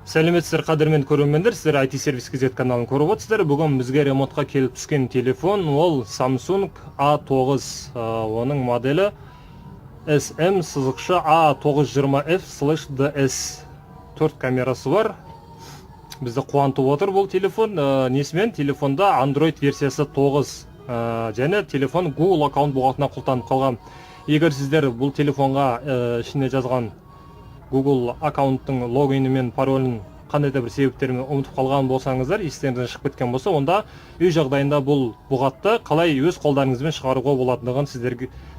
Сәлеметсіздер қадірмен көрермендер, сіздер IT сервис KZ каналын көріп отырсыздар. Бүгін бізге ремонтқа келіп түскен телефон, ол Samsung A9, оның моделі SM-A920F/DS. 4 камерасы бар. Бізді қуантып отыр бұл телефон. Несімен телефонда Android версиясы 9 және телефон Google аккаунт болғатына құлтанып қалған. Егер сіздер бұл телефонға ішіне жазған Google аккаунттың логині мен паролін қандай да бір себептермен ұмытып қалған болсаңыздар, естеріңізден шығып кеткен болса, онда үй жағдайында бұл бұғатты қалай өз қолдарыңызбен шығаруға болатындығын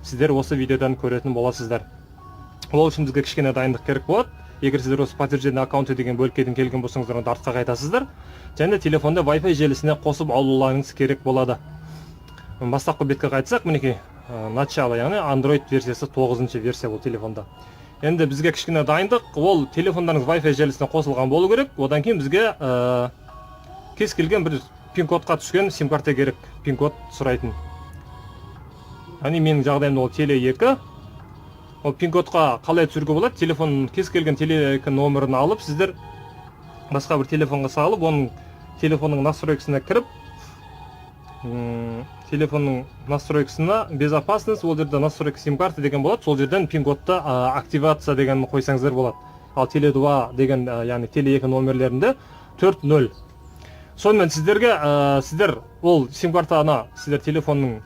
сіздер осы видеодан көретін боласыздар. Ол үшін бізге кішкене дайындық керек болады. Егер сіздер осы подтверждение аккаунты деген бөлкеден келген болсаңыздар, онда артқа қайтасыздар. Және телефонда Wi-Fi желісіне қосып алуларыңыз керек болады. Бастапқы бетке қайтсақ, мінекей, начало, яғни Android версиясы 9-шы версия бұл телефонда. Енді бізге кішкене дайындық, ол телефондарыңыз Wi-Fi желісіне қосылған болу керек. Одан кейін бізге кез келген бір пин-кодқа түскен сим-карта керек, пин-код сұрайтын. Яғни менің жағдайымда ол Теле2. Ол пин-кодқа қалай түсіруге болады? Телефон кез келген Теле2 номерін алып, сіздер басқа бір телефонға салып, оның телефонның настройкасына кіріп, телефонның настройкасына безопасность, ол жерде настройка сим-карты деген болады. Сол жерден пин-кодты активация деген қойсаңыздар болады. Ал Теле2 деген, яғни Теле2 номерлерінде 4-0. Сонымен сіздер ол сим-картаны сіздер телефонның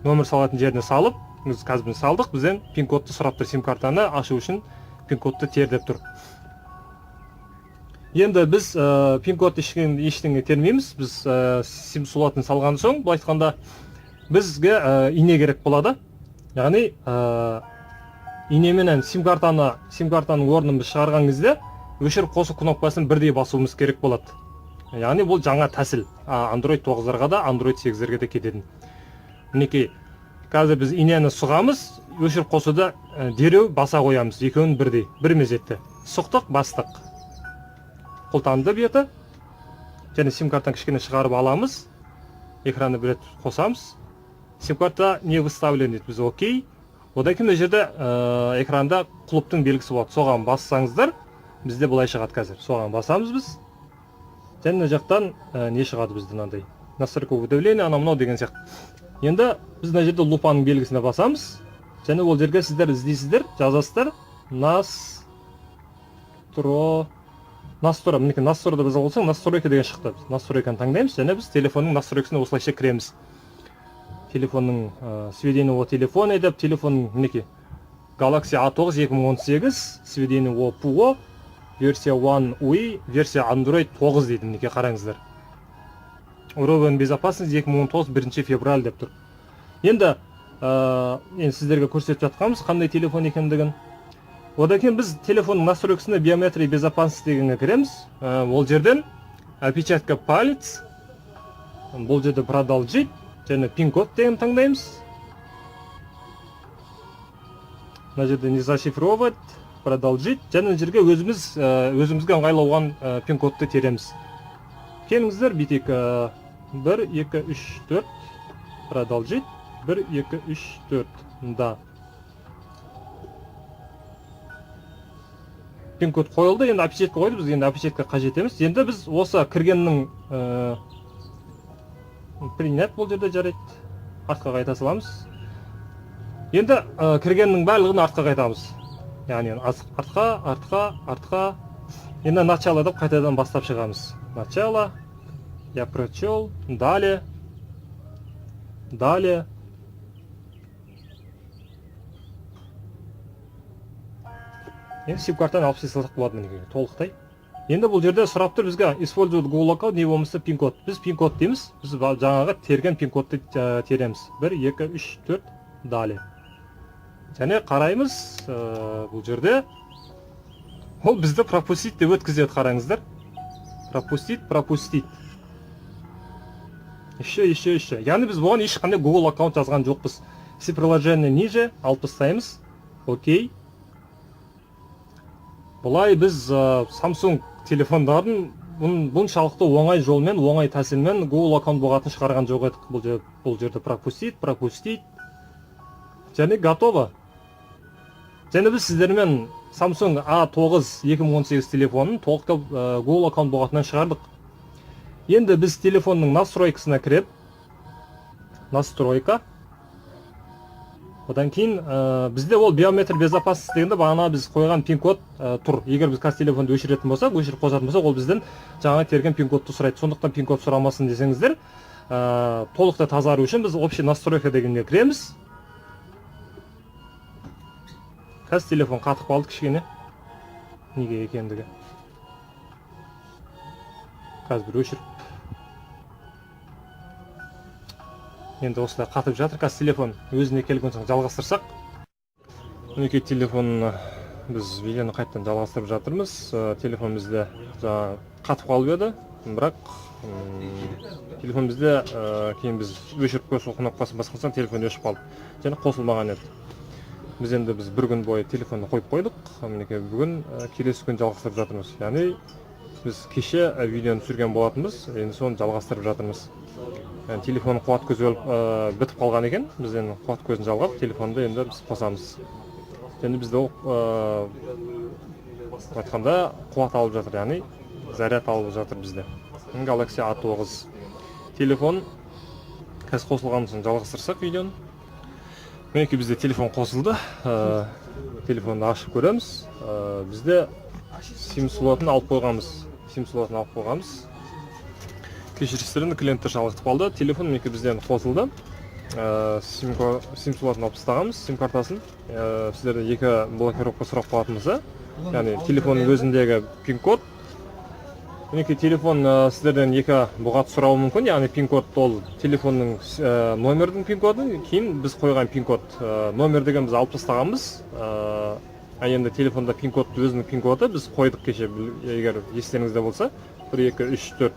номер салатын жеріне салып, біз қазір салдық, бізден пин-кодты сұрап тұр, сим-картаны ашу үшін пин-кодты тердеп тұр. Енді біз пин-код ештеңе термейміз. Біз сим сулатын салған соң, бұл айтқанда бізге ине керек болады. Яғни инеменен сим-картаның орнын біз шығарған кезде өшіріп қосу кнопкасын бірдей басуымыз керек болады. Яғни бұл жаңа тәсіл. Android 9-ларға да, Android 8-лерге де кететін. Мінекей, қазір біз инені сұғамыз, өшіріп қосуды дереу баса қоямыз. Екеуін бірдей, бір мезетте. Сұқтық, бастық. Құлтанды беті, және сим-картаны кішкене шығарып аламыз, экранды бір рет қосамыз. Сим-карта не выставлен дейді, біз окей. Одан кейін жерде экранда құлыптың белгісі болады. Соған бассаңыздар, бізде былай шығады қазір. Соған басамыз біз. Және жақтан не шығады бізде мынандай? Настройка выдавления, анау деген сияқты. Енді біз мына жерде лупаның белгісіне басамыз. Және ол жерге сіздер іздейсіздер, жазасыздар. Настройка, мінекей настройкада біз алсаң, настройка деген шықты. Настройканы таңдаймыз, және біз телефонның настройкасына осылайша кіреміз. Телефонның сведение о телефоне деп, телефонның мінекей Galaxy A9 2018, сведение о ПУО, версия One UI, версия Android 9 дейді, мінекей қараңыздар. Уровень безопасности 2019 1 февраль деп тұр. Енді сіздерге көрсетіп жатқанымыз қандай телефон екендігін. Одан кейін біз телефонның настройкасына биометрия безопасности дегенге кіреміз. Ол жерден опечатка палец, бұл жерде продолжить, және пин-код деген таңдаймыз. Мына жерде не зашифровать, продолжить, және жерге өзімізге ыңғайлауған пин-кодты тереміз. Келіңіздер, бүйтейік 1, 2, 3, 4, продолжить, 1, 2, 3, 4, да. Пин-код қойылды, енді опечатка қойды, біз енді опечатка қажет емес. Енді біз осы кіргеннің принять бұл жерде жарайды. Артқа қайта саламыз. Енді кіргеннің барлығын артқа қайтамыз. Яғни артқа. Енді начало деп қайтадан бастап шығамыз. Начало, я прочел, далее. Енді сим-картаны алып салсақ болады, мінекей, толықтай. Енді бұл жерде сұрап тұр бізге используют Google аккаунт, не болмаса пин-код. Біз пин-код дейміз. Біз жаңағы терген пин-кодты тереміз. 1, 2, 3, 4, далее. Және қараймыз бұл жерде. Ол бізді пропустить деп өткізеді, қараңыздар. Пропустить. Еще. Яғни біз бұған ешқандай Google аккаунт жазған жоқпыз. Все приложение ниже, алып тастаймыз. Окей. Бұлай біз Samsung телефондарын бұншалықты оңай жолмен, оңай тәсілмен Google аккаунт болғатын шығарған жоқ едік. Бұл жерде пропустить. Және готово. Және біз сіздермен Samsung A9 2018 телефонын толықтай Google аккаунт болғатынан шығардық. Енді біз телефонның настройкасына кіріп, настройка. Одан кейін бізде ол биометр безопасность дегенде бағана біз қойған пин-код тұр. Егер біз қазір телефонды өшіретін болсақ, өшіріп қосатын болсақ, ол бізден жаңа терген пин-кодты сұрайды. Сондықтан пин-код сұрамасын десеңіздер, толықтай тазару үшін біз общий настройка дегенге кіреміз. Қазір телефон қатып қалды кішкене. Неге екендігі. Қазір бір өшіріп. Енді осылай қатып жатыр. Қазір телефон өзіне келген соң жалғастырсақ. Мінекей телефонын біз видеоны қайттан жалғастырып жатырмыз. Телефон бізде қатып қалып еді. Бірақ телефон бізде кейін біз өшіріп қосу кнопкасын басқансаң телефон өшіп қалды. Және қосылмаған еді. Біз енді бір күн бойы телефонды қойып қойдық. Мінекей бүгін келесі күн жалғастырып жатырмыз. Яғни біз кеше видеоны түсірген болатынбыз, енді соны жалғастырып жатырмыз. Телефонның қуат көзі бітіп қалған екен. Біз енді қуат көзін жалғап, телефонды енді біз қосамыз. Енді бізде айтқанда қуат алып жатыр, яғни заряд алып жатыр бізде. Galaxy A9 телефон қазір қосылғаннан соң жалғастырсақ видеоны. Мінекей бізде телефон қосылды. Телефонды ашып көреміз. Бізде SIM слотын алып қойғанбыз. Кешірістерін клиенттер жалғастырып қалды. Телефон мінекей бізден қосылды. SIM слотын алып тастағанбыз, SIM картасын. Сіздерде екі блокировка сұрақ болатын болса, яғни телефонның өзіндегі пин-код. Мінекей телефон сіздерден екі бұғат сұрауы мүмкін, яғни пин-код ол телефонның номердің пин-коды, кейін біз қойған пин-код. Номер деген біз алып тастағанбыз. Енді телефонда пин-код өзінің пин-коды біз қойдық кеше, егер естеріңізде болса, 1, 2, 3, 4.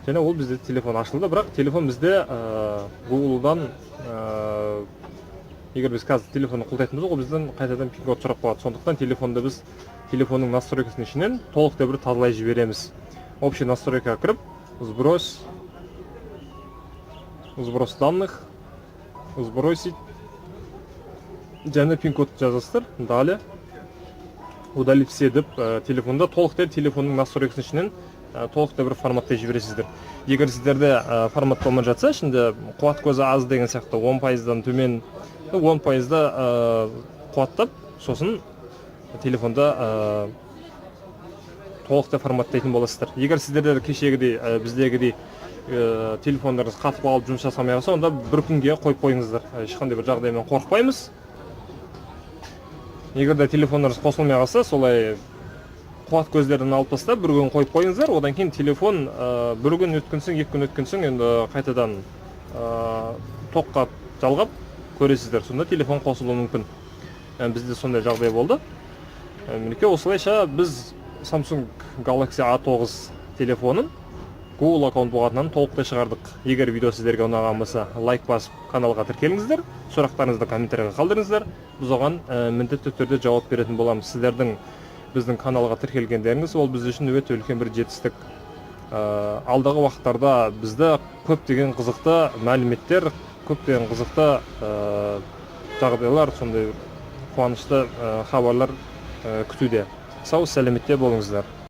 Және ол бізде телефон ашылды, бірақ телефон бізде Google-дан, егер біз қазір телефонды құлтайтын болсақ, ол бізден қайтадан пин-код сұрап қалады. Сондықтан телефонды біз телефонның настройкасының ішінен толықтай бір тазалай жібереміз. Общий настройка кіріп, сброс данных, сбросить, және пин-код жазасыздар. Далее удалить все деп телефонда толықтай телефонның настройкасының ішінен толықтай бір форматтай жібересіздер. Егер сіздерде формат болмай жатса, ішінде қуат көзі аз деген сияқты 10%-дан төмен 10%-да қуаттап, сосын телефонда толықтай форматтайтын боласыздар. Егер сіздерде кешегідей, біздегідей телефондарыңыз қатып қалып жұмыс жасамай қалса, онда бір күнге қойып қойыңыздар. Ешқандай бір жағдаймен қорықпаймыз. Егер де телефондарыңыз қосылмай қалса, солай қуат көздерін алып тастап, бір күн қойып қойыңыздар. Одан кейін телефон бір күн өткен соң, 2 күн өткен соң енді қайтадан тоққа жалғап көресіздер. Сонда телефон қосылуы мүмкін. Бізде сондай жағдай болды. Мінекей осылайша біз Samsung Galaxy A9 телефонын Google аккаунт болғатынан толықтай шығардық. Егер видео сіздерге ұнаған болса, лайк басып, каналға тіркеліңіздер, сұрақтарыңызды комментарийға қалдырыңыздар. Біз оған міндетті түрде жауап беретін боламыз. Сіздердің біздің каналға тіркелгендеріңіз ол біз үшін өте үлкен бір жетістік. Алдағы уақыттарда бізді көптеген қызықты мәліметтер, көптеген қызықты жағдайлар, сондай қуанышты хабарлар күтуде. Сау, сәлеметте болыңыздар.